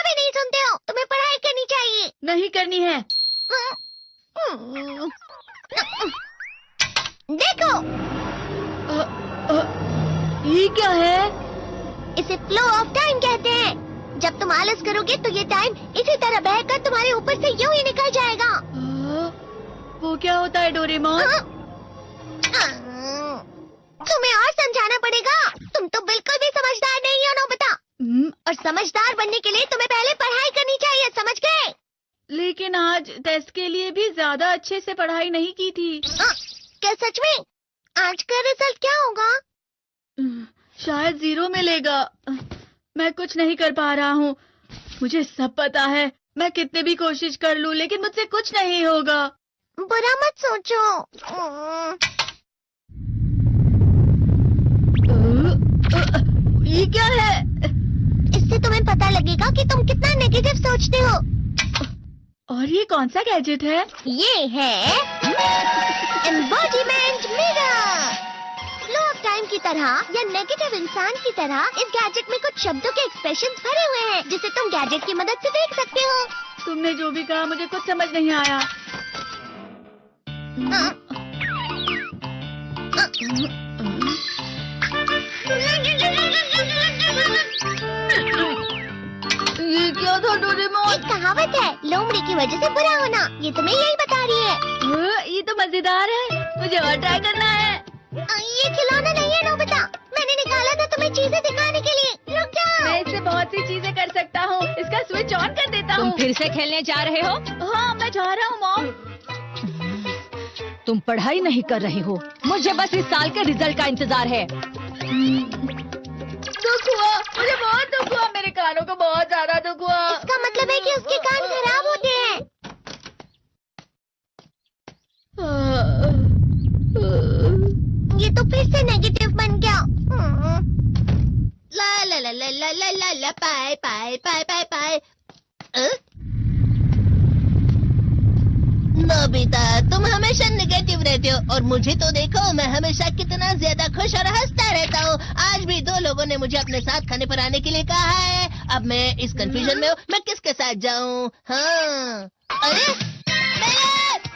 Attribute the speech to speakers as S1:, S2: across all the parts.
S1: भी नहीं सुनते हो। तुम्हें पढ़ाई करनी चाहिए।
S2: नहीं करनी है।
S1: देखो,
S2: ये क्या है?
S1: इसे फ्लो ऑफ टाइम कहते हैं। जब तुम आलस करोगे तो ये टाइम इसी तरह बहकर तुम्हारे ऊपर से यूं ही निकल जाएगा।
S2: वो क्या होता है डोरेमोन?
S1: तुम्हें और समझाना पड़ेगा। तुम तो बिल्कुल भी समझदार नहीं हो नोबिता। और समझदार बनने के लिए तुम्हें पहले पढ़ाई करनी चाहिए, समझ गए?
S2: लेकिन आज टेस्ट के लिए भी ज्यादा अच्छे से पढ़ाई नहीं की थी।
S1: क्या सच में? आज का रिजल्ट क्या होगा?
S2: शायद 0 मिलेगा। मैं कुछ नहीं कर पा रहा हूँ। मुझे सब पता है। मैं कितने भी कोशिश कर लूँ लेकिन मुझसे कुछ नहीं होगा।
S1: बुरा मत सोचो।
S2: ये क्या है?
S1: इससे तुम्हें पता लगेगा कि तुम कितना नेगेटिव सोचते हो।
S2: और ये कौन सा गैजेट है?
S1: ये है embodiment mirror. Flow of time की तरह या नेगेटिव इंसान की तरह इस गैजेट में कुछ शब्दों के एक्सप्रेशंस भरे हुए हैं जिसे तुम गैजेट की मदद से देख सकते हो।
S2: तुमने जो भी कहा मुझे कुछ समझ नहीं आया। ये क्या था डोरेमोन?
S1: एक कहावत है, लोमड़ी की वजह से बुरा होना। ये तुम्हें यही बता रही है।
S2: ये तो मजेदार है। मुझे और ट्राई करना है।
S1: ये खिलौना नहीं है नोबिता। मैंने निकाला था तुम्हें चीजें दिखाने के लिए। रुक जाओ।
S2: मैं इससे बहुत सी चीजें कर सकता हूँ। इसका स्विच ऑन कर देता हूँ।
S3: तुम फिर से खेलने जा रहे हो?
S2: हाँ, मैं जा रहा हूँ मॉम।
S3: तुम पढ़ाई नहीं कर रहे हो। मुझे बस इस साल के रिजल्ट का इंतजार है।
S2: दुख हुआ, मुझे बहुत दुख हुआ। मेरे कानों को बहुत ज्यादा दुख हुआ।
S1: इसका मतलब है कि उसके कान खराब होते हैं। ये तो फिर से नेगेटिव बन गया। ला ला ला ला ला ला ला ला पाए पाए पाए पाए पाए। नोबिता, तुम हमेशा नेगेटिव रहते हो और मुझे तो देखो, मैं हमेशा कितना ज्यादा खुश और हंसता रहता हूँ। आज भी 2 लोगों ने मुझे अपने साथ खाने पर आने के लिए कहा है। अब मैं इस कंफ्यूजन में हूँ, मैं किसके साथ जाऊँ? हाँ, अरे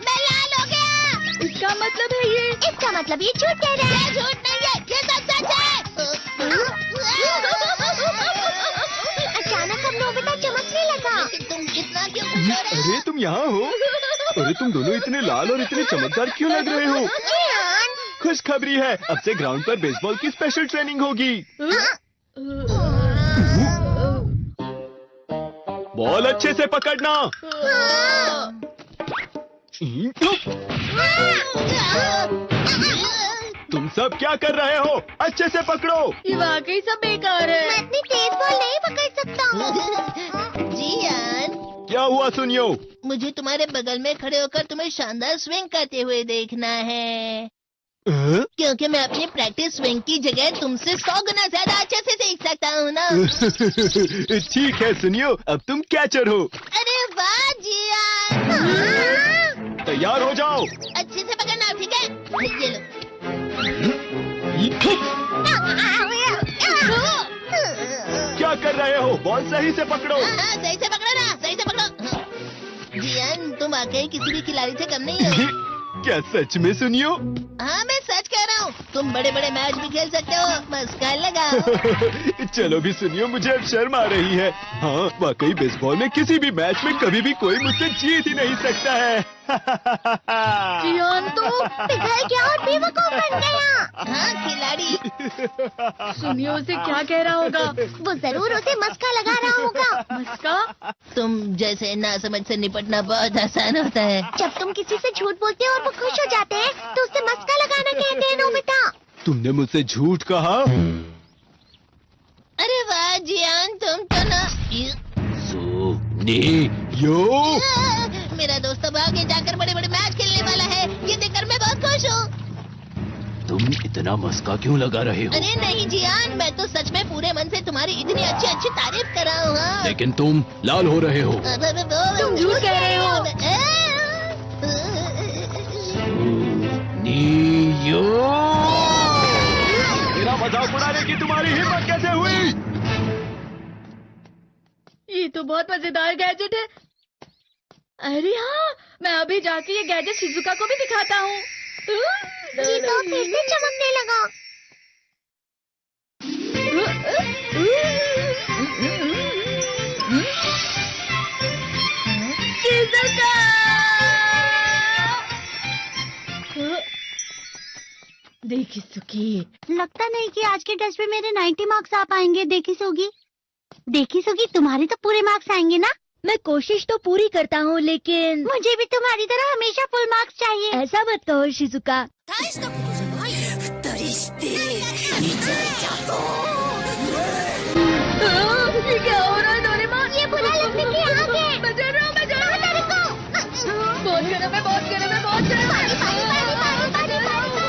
S1: मैं लाल हो गया।
S2: इसका मतलब है ये?
S1: इसका मतलब ये झूठ कह रहा है। झूठ नहीं है, ये सच है। अचानक अब नोबिता चमकने लगा। तुम कितना क्यों?
S4: अरे तुम यहाँ हो? अरे तुम दोनों इतने लाल और इतने चमकदार क्यों लग रहे हो? खुशखबरी है, अब से ग्राउंड पर बेसबॉल की स्पेशल ट्रेनिंग होगी। बॉल अच्छे से पकड़ना। तुम सब क्या कर रहे हो? अच्छे से पकड़ो।
S2: ये वाकई सब बेकार है।
S1: मैं इतनी तेज बॉल नहीं पकड़ सकता हूँ। जियान,
S4: क्या हुआ सुनियो?
S1: मुझे तुम्हारे बगल में खड़े होकर तुम्हें शानदार स्विंग करते हुए देखना है। क्योंकि मैं अपनी प्रैक्टिस स्विंग की जगह तुमसे 100 गुना ज्यादा अच्छे से सीख सकता हूँ ना।
S4: ठीक है सुनियो, अब तुम कैचर हो।
S1: अरे वाह जियान।
S4: तैयार हो जाओ।
S1: अच्छे से पकड़ना, ठीक है? ये लो।
S4: क्या कर रहे हो? बॉल सही से पकड़ो।
S1: सही से पकड़ो ना, सही से पकड़ो। जियान, तुम वाकई किसी भी खिलाड़ी से कम नहीं हो।
S4: क्या सच में सुनियो?
S1: हाँ, मैं सच कह रहा हूँ। तुम बड़े बड़े मैच भी खेल सकते हो, मस्का लगाओ।
S4: चलो भी सुनियो, मुझे अब शर्म आ रही है। हाँ, वाकई बेसबॉल में किसी भी मैच में कभी भी कोई मुझसे जीत ही नहीं सकता है।
S2: जियान तो
S1: पिघल गया और बेवकूफ बन गया। हाँ, खिलाड़ी।
S2: सुनियो उसे क्या कह रहा होगा?
S1: वो जरूर उसे मस्का लगा रहा होगा।
S2: मस्का?
S1: तुम जैसे नासमझ से निपटना बहुत आसान होता है। जब तुम किसी से झूठ बोलते हो और वो खुश हो जाते हैं तो उसे मस्का लगाना कहते हैं नोबिता।
S4: तुमने मुझसे झूठ कहा?
S1: अरे वाह जियान, तुम तो ना।
S4: यो
S1: मेरा दोस्त अब आगे जाकर बड़े बड़े मैच खेलने वाला है। ये देखकर मैं बहुत खुश हूँ।
S4: तुम इतना मस्का क्यों लगा रहे हो?
S1: अरे नहीं जियान, मैं तो सच में पूरे मन से तुम्हारी इतनी अच्छी अच्छी तारीफ कर रहा हूँ। हाँ।
S4: लेकिन तुम लाल हो रहे हो।
S1: तुम
S2: झूठ कह रहे हो।
S4: मेरा मजाक उड़ाने की तुम्हारी हिम्मत कैसे हुई?
S2: ये तो बहुत मजेदार गैजेट है। अरे हाँ, मैं अभी जाके ये गैजेट शिजुका को भी दिखाता हूँ।
S1: ये तो फिर से चमकने लगा।
S2: शिजुका! देखी सुखी,
S1: लगता नहीं कि आज के टेस्ट में मेरे 90 मार्क्स आ पाएंगे। देखी सोगी तुम्हारे तो पूरे मार्क्स आएंगे ना?
S3: मैं कोशिश तो पूरी करता हूँ, लेकिन
S1: मुझे भी तुम्हारी तरह हमेशा फुल मार्क्स चाहिए।
S3: ऐसा मत कहो शिजुका।
S2: ये क्या हो रहा है डोरेमोन?
S1: ये बुरा लगने की आग है।
S2: मैं जल रहा हूँ, मैं जल रहा हूँ। बहुत गर्म है, बहुत गर्म है, बहुत गर्म है।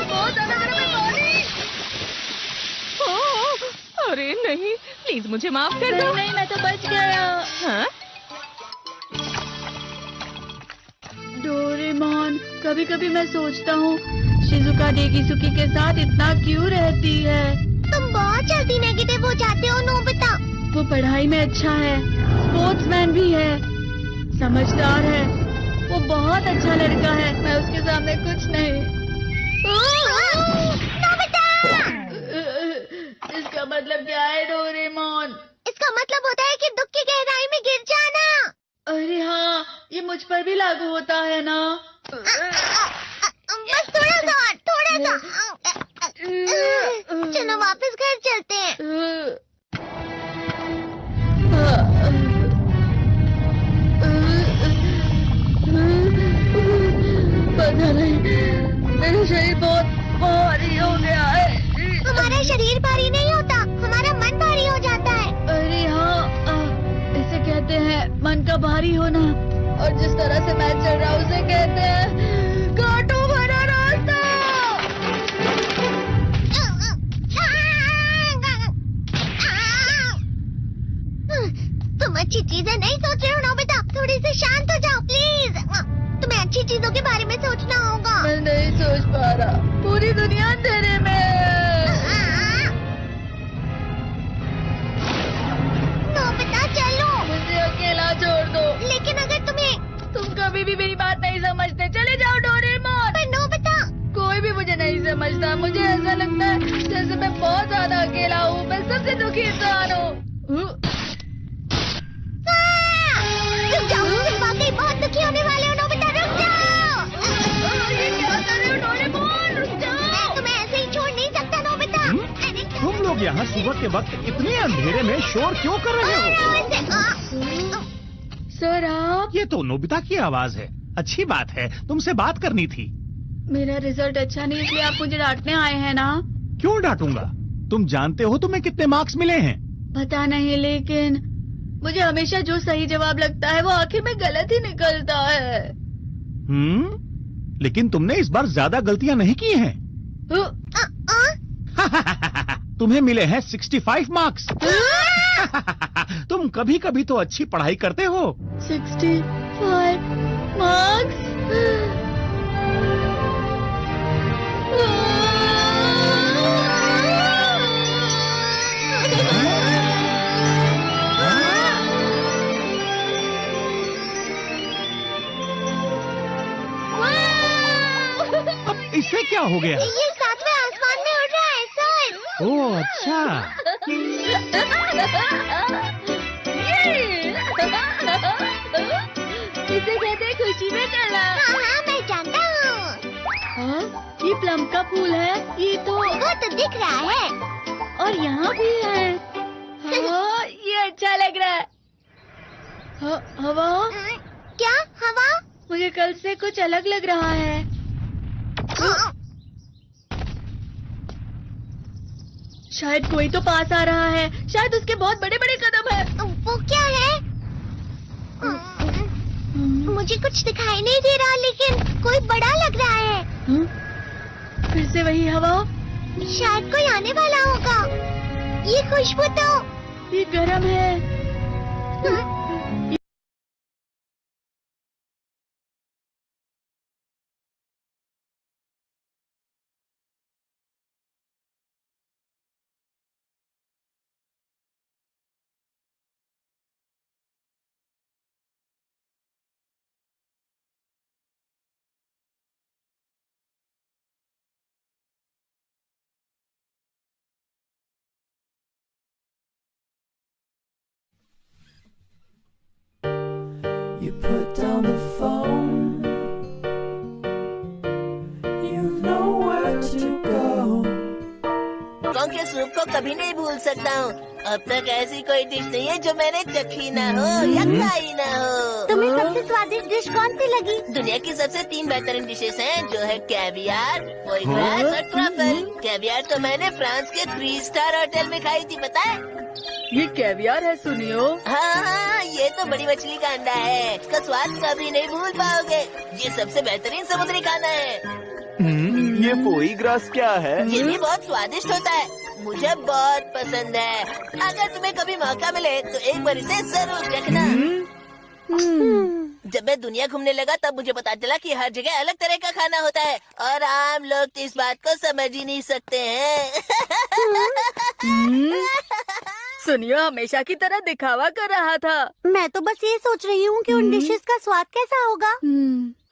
S2: बहुत ज्यादा गर्म है पानी।
S5: अरे नहीं, प्लीज मुझे माफ कर दो।
S2: नहीं, मैं तो बच गया।
S5: हाँ?
S2: डोरेमोन, कभी कभी मैं सोचता हूँ शिजुका डेकिसुकी के साथ इतना क्यों रहती है।
S1: तुम बहुत जल्दी नेगेटिव हो जाते हो नोबिता।
S2: वो पढ़ाई में अच्छा है, स्पोर्ट्समैन भी है, समझदार है, वो बहुत अच्छा लड़का है। मैं उसके सामने कुछ नहीं।
S1: नोबिता!
S2: इसका मतलब क्या है डोरेमोन?
S1: इसका मतलब होता है कि दुख की गहराई में गिर जाना।
S2: अरे हाँ, ये मुझ पर भी लागू होता है ना।
S1: बस थोड़ा सा। चलो वापस घर चलते हैं।
S2: पता नहीं, मेरा शरीर बहुत भारी हो गया है।
S1: हमारा शरीर भारी नहीं होता, हमारा मन भारी हो जाता है।
S2: अरे हाँ, इसे कहते हैं मन का भारी होना। और जिस तरह से मैं चल रहा हूँ उसे कहते हैं कांटों भरा रास्ता।
S1: तुम अच्छी चीजें नहीं सोच रहे हो नोबिता। थोड़ी सी शांत हो जाओ प्लीज। तुम्हें अच्छी चीजों के बारे में सोचना होगा।
S2: मैं नहीं सोच पा रहा, पूरी दुनिया अंधेरे में है।
S1: नोबिता चलो।
S2: मुझे अकेला छोड़ दो।
S1: लेकिन अगर
S2: तुम कभी भी मेरी बात नहीं समझते। चले जाओ डोरेमोन।
S1: पर नोबिता।
S2: कोई भी मुझे नहीं समझता। मुझे ऐसा लगता है जैसे मैं बहुत ज्यादा अकेला हूँ। मैं सबसे दुखी इंसान हूँ।
S1: रुक जाओ, तुम वाकई बहुत दुखी होने वाले हो नोबिता। रुक जाओ।
S2: ये क्या कर रहे हो डोरेमोन? रुक जाओ।
S1: मैं तुम्हें ऐसे ही छोड़ नहीं सकता नोबिता।
S6: तुम लोग यहाँ सुबह के वक्त इतने अंधेरे में शोर क्यों कर रहे हो?
S2: सर आप?
S6: ये तो नोबिता की आवाज है। अच्छी बात है, तुमसे बात करनी थी।
S2: मेरा रिजल्ट अच्छा नहीं, इसलिए आप मुझे डांटने आए हैं ना?
S6: क्यों डांटूंगा? तुम जानते हो तुम्हें कितने मार्क्स मिले हैं?
S2: पता नहीं, लेकिन मुझे हमेशा जो सही जवाब लगता है वो आखिर में गलत ही निकलता है।
S6: लेकिन तुमने इस बार ज्यादा गलतियां नहीं की हैं। तुम्हें मिले हैं 65 मार्क्स। तुम कभी कभी तो अच्छी पढ़ाई करते हो।
S2: 65 मार्क्स?
S6: अब इससे क्या हो गया?
S1: ये सातवें आसमान में उड़ रहा है सर।
S6: ओह अच्छा।
S2: इसे कहते हैं खुशी में चलना।
S1: हाँ, मैं जानता हूँ।
S2: हाँ, ये प्लम का फूल है। ये तो
S1: वो तो दिख रहा है।
S2: और यहाँ भी है। हाँ, ये अच्छा लग रहा है। हवा?
S1: क्या हवा?
S2: मुझे कल से कुछ अलग लग रहा है। शायद कोई तो पास आ रहा है। शायद उसके बहुत बड़े बड़े कदम है।
S1: वो क्या है? मुझे कुछ दिखाई नहीं दे रहा, लेकिन कोई बड़ा लग रहा है।
S2: फिर से वही हवा।
S1: शायद कोई आने वाला होगा। ये खुशबू तो
S2: ये गर्म है।
S7: You put down the phone. You've nowhere to go.
S1: गाँव के सूप को कभी नहीं भूल सकता हूँ। अब तक ऐसी कोई डिश नहीं है जो मैंने चखी ना हो या खाई ना हो।
S8: तुम्हें सबसे स्वादिष्ट डिश कौन सी लगी?
S1: दुनिया की सबसे 3 बेहतरीन डिशेस हैं, जो है कैवियार, फोई ग्रास और ट्रफल। कैवियार तो मैंने फ्रांस के 3 स्टार होटल में खाई थी, पता है?
S2: ये कैवियार है सुनियो।
S1: हाँ, ये तो बड़ी मछली का अंडा है। इसका स्वाद कभी नहीं भूल पाओगे। ये सबसे बेहतरीन समुद्री खाना है।
S4: ये फोई ग्रास क्या है?
S1: ये भी बहुत स्वादिष्ट होता है, मुझे बहुत पसंद है। अगर तुम्हें कभी मौका मिले तो एक बार इसे जरूर देखना। जब मैं दुनिया घूमने लगा तब मुझे पता चला कि हर जगह अलग तरह का खाना होता है और आम लोग तो इस बात को समझ ही नहीं सकते हैं।
S2: सुनियो हमेशा की तरह दिखावा कर रहा था।
S8: मैं तो बस ये सोच रही हूँ कि उन डिशेस का स्वाद कैसा होगा।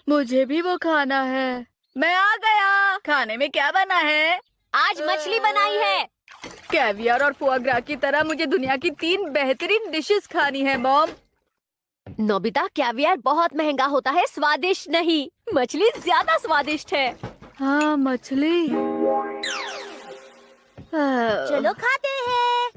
S2: मुझे भी वो खाना है। मैं आ गया। खाने में क्या बना है?
S3: आज मछली बनाई है।
S2: कैवियर और फोआ ग्रा की तरह मुझे दुनिया की 3 बेहतरीन डिशेस खानी है मॉम।
S3: नोबिता, कैवियर बहुत महंगा होता है, स्वादिष्ट नहीं। मछली ज्यादा स्वादिष्ट है।
S2: हाँ मछली।
S8: चलो खाते हैं।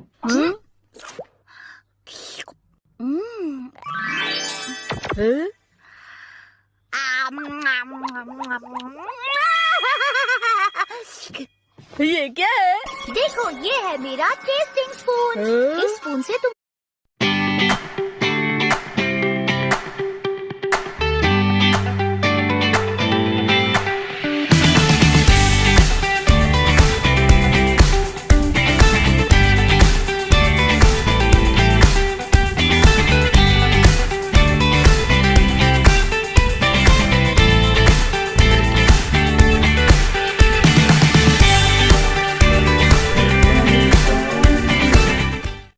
S2: ये क्या है?
S8: देखो, ये है मेरा टेस्टिंग स्पून। इस स्पून से तुम